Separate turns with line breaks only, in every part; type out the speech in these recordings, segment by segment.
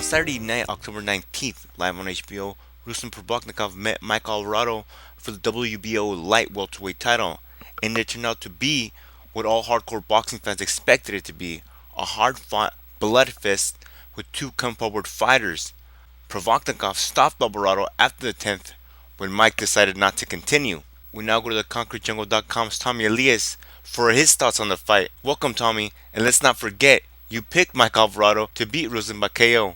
On Saturday night, October 19th, live on HBO, Ruslan Provodnikov met Mike Alvarado for the WBO light welterweight title, and it turned out to be what all hardcore boxing fans expected it to be, a hard-fought bloodfest with two come-forward fighters. Provodnikov stopped Alvarado after the 10th when Mike decided not to continue. We now go to the ConcreteJungle.com's Tommy Elias for his thoughts on the fight. Welcome, Tommy, and let's not forget, you picked Mike Alvarado to beat Ruslan by KO.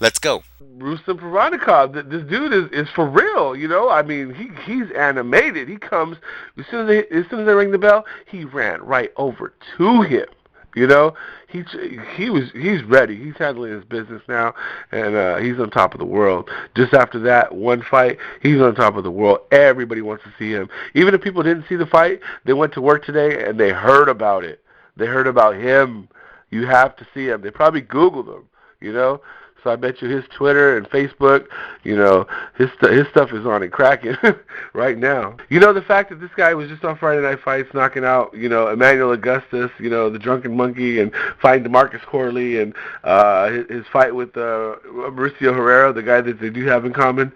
Let's go.
Ruslan Provodnikov, this dude is for real, you know. I mean, he's animated. He comes as soon as they ring the bell, he ran right over to him. You know, he's ready. He's handling his business now, and he's on top of the world. Just after that one fight, he's on top of the world. Everybody wants to see him. Even if people didn't see the fight, they went to work today and they heard about it. They heard about him. You have to see him. They probably Googled him. You know. So I bet you his Twitter and Facebook, you know, his stuff is on and cracking right now. You know, the fact that this guy was just on Friday Night Fights knocking out, you know, Emmanuel Augustus, you know, the Drunken Monkey, and fighting DeMarcus Corley, and his fight with Mauricio Herrera, the guy that they do have in common,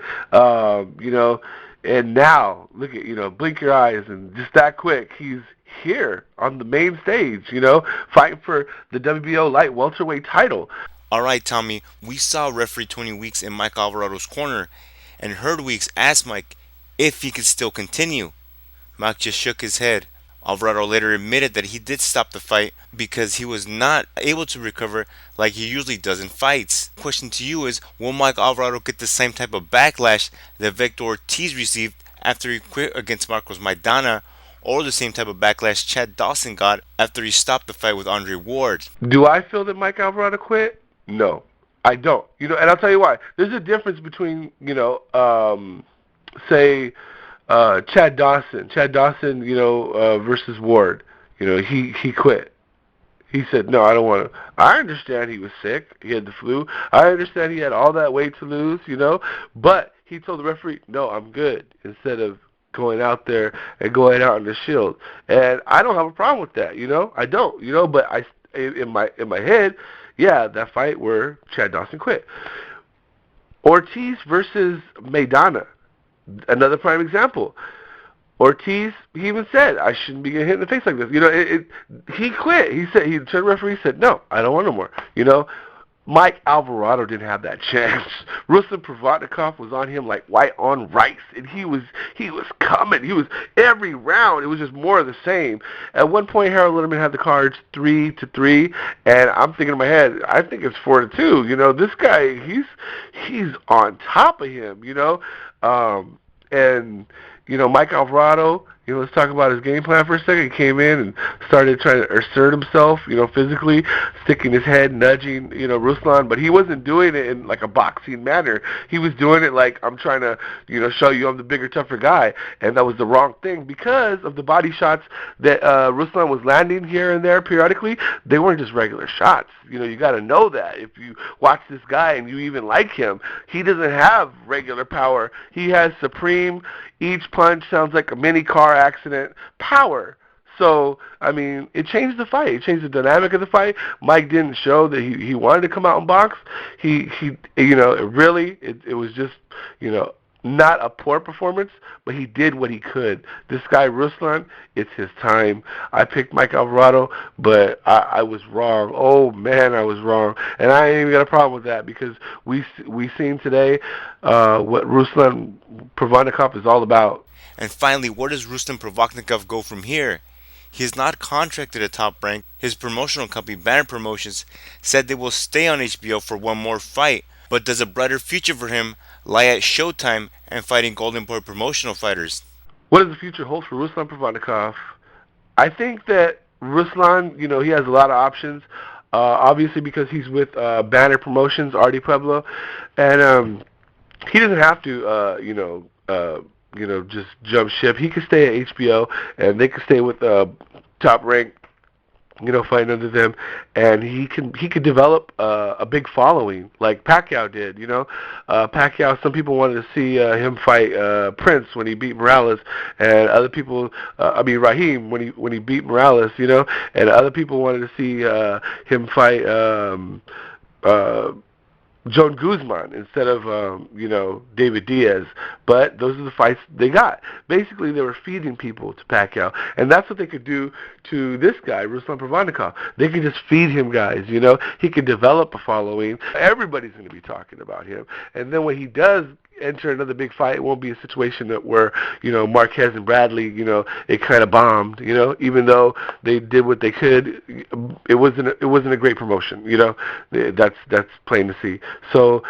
you know, and now, look at, you know, blink your eyes, and just that quick, he's here on the main stage, you know, fighting for the WBO light welterweight title.
Alright, Tommy, we saw referee 20 Weeks in Mike Alvarado's corner and heard Weeks ask Mike if he could still continue. Mike just shook his head. Alvarado later admitted that he did stop the fight because he was not able to recover like he usually does in fights. Question to you is, will Mike Alvarado get the same type of backlash that Victor Ortiz received after he quit against Marcos Maidana, or the same type of backlash Chad Dawson got after he stopped the fight with Andre Ward?
Do I feel that Mike Alvarado quit? No, I don't. You know, and I'll tell you why. There's a difference between, you know, say, Chad Dawson. Chad Dawson, you know, versus Ward. You know, he quit. He said, no, I don't want to. I understand he was sick. He had the flu. I understand he had all that weight to lose, you know. But he told the referee, no, I'm good, instead of going out there and going out on the shield. And I don't have a problem with that, you know. I don't, you know. But in my head, yeah, that fight where Chad Dawson quit. Ortiz versus Maidana, another prime example. Ortiz, he even said, I shouldn't be getting hit in the face like this. You know, he quit. He said, he turned to the referee and said, no, I don't want no more. You know, Mike Alvarado didn't have that chance. Ruslan Provodnikov was on him like white on rice, and he was coming. He was every round. It was just more of the same. At one point, Harold Lindemann had the cards 3-3, and I'm thinking in my head, I think it's 4-2. You know, this guy, he's on top of him. You know, and you know, Mike Alvarado, you know, let's talk about his game plan for a second. He came in and started trying to assert himself, you know, physically, sticking his head, nudging, you know, Ruslan, but he wasn't doing it in like a boxing manner. He was doing it like, I'm trying to, you know, show you I'm the bigger, tougher guy, and that was the wrong thing because of the body shots that Ruslan was landing here and there periodically. They weren't just regular shots. You know, you got to know that. If you watch this guy and you even like him, he doesn't have regular power. He has supreme, each punch sounds like a mini car accident power. So, I mean, it changed the fight. It changed the dynamic of the fight. Mike didn't show that he wanted to come out and box. He you know, it was just, you know, not a poor performance, but he did what he could. This guy, Ruslan, it's his time. I picked Mike Alvarado, but I was wrong. Oh, man, I was wrong. And I ain't even got a problem with that because we seen today what Ruslan Provodnikov is all about.
And finally, where does Ruslan Provodnikov go from here? He is not contracted at Top Rank. His promotional company, Banner Promotions, said they will stay on HBO for one more fight. But does a brighter future for him lie at Showtime and fighting Golden Boy promotional fighters?
What does the future hold for Ruslan Provodnikov? I think that Ruslan, you know, he has a lot of options. Obviously, because he's with Banner Promotions, Artie Pueblo, and he doesn't have to, you know, just jump ship. He could stay at HBO, and they could stay with Top Rank, you know, fighting under them, and he could develop a big following like Pacquiao did. You know, Pacquiao. Some people wanted to see him fight Prince when he beat Morales, and other people, Raheem when he beat Morales. You know, and other people wanted to see him fight. Joan Guzman instead of David Diaz. But those are the fights they got. Basically, they were feeding people to Pacquiao, and that's what they could do to this guy, Ruslan Provodniko. They could just feed him guys. He could develop a following. Everybody's going to be talking about him, and then when he does enter another big fight, it won't be a situation that where Marquez and Bradley, it kind of bombed. Even though they did what they could, it wasn't a great promotion. That's plain to see. So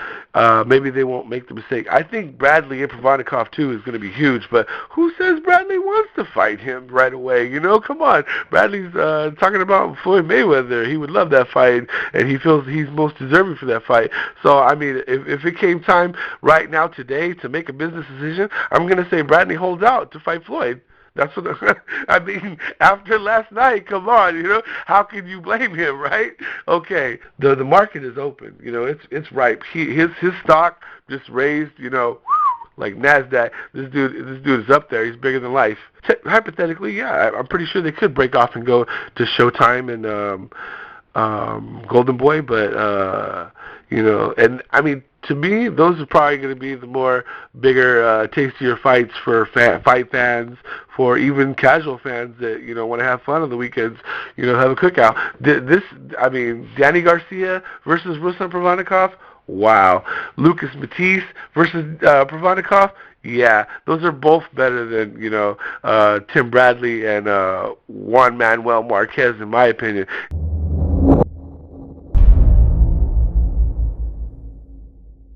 maybe they won't make the mistake. I think Bradley and Provodnikov too is going to be huge. But who says Bradley wants to fight him right away? Come on. Bradley's talking about Floyd Mayweather. He would love that fight, and he feels he's most deserving for that fight. So I mean, if it came time right now today to make a business decision, I'm going to say Bradley holds out to fight Floyd. That's what I mean. After last night, come on, how can you blame him, right? Okay, the market is open. It's ripe. His stock just raised. Like Nasdaq. This dude is up there. He's bigger than life. Hypothetically, yeah, I'm pretty sure they could break off and go to Showtime and Golden Boy, but and I mean, to me, those are probably going to be the more bigger, tastier fights for fight fans, for even casual fans that want to have fun on the weekends. Have a cookout. I mean, Danny Garcia versus Ruslan Provodnikov. Wow. Lucas Matisse versus Provodnikov. Yeah, those are both better than Tim Bradley and Juan Manuel Marquez, in my opinion.